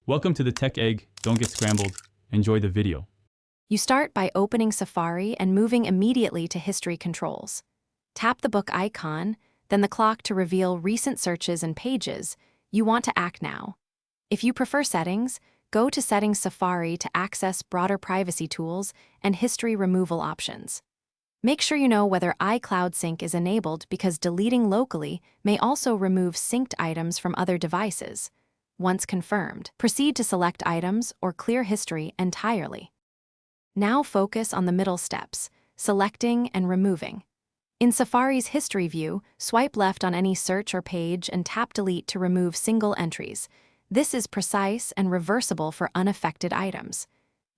Welcome to the Tech Egg. Don't get scrambled. Enjoy the video. You start by opening Safari and moving immediately to History Controls. Tap the book icon, then the clock to reveal recent searches and pages. You want to act now. If you prefer Settings, go to Settings Safari to access broader privacy tools and history removal options. Make sure you know whether iCloud Sync is enabled because deleting locally may also remove synced items from other devices. Once confirmed, proceed to select items or clear history entirely. Now focus on the middle steps, selecting and removing. In Safari's History view, swipe left on any search or page and tap Delete to remove single entries. This is precise and reversible for unaffected items.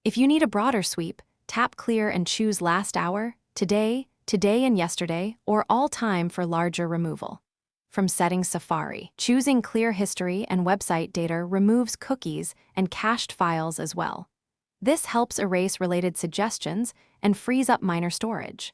If you need a broader sweep, tap Clear and choose Last Hour, Today, Today and Yesterday, or All Time for larger removal. From Settings Safari, choosing Clear History and Website Data removes cookies and cached files as well. This helps erase related suggestions and frees up minor storage.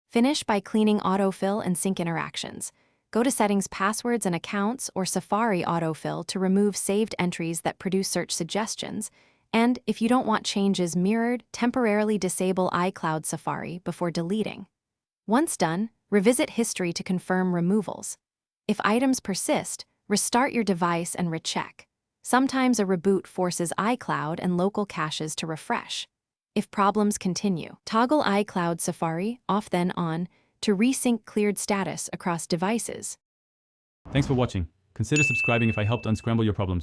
Finish by cleaning autofill and sync interactions. Go to Settings Passwords and Accounts or Safari Autofill to remove saved entries that produce search suggestions, and if you don't want changes mirrored, temporarily disable iCloud Safari before deleting. Once done, revisit History to confirm removals. If items persist, restart your device and recheck. Sometimes a reboot forces iCloud and local caches to refresh. If problems continue, toggle iCloud Safari, off then on, to resync cleared status across devices. Thanks for watching. Consider subscribing if I helped unscramble your problems.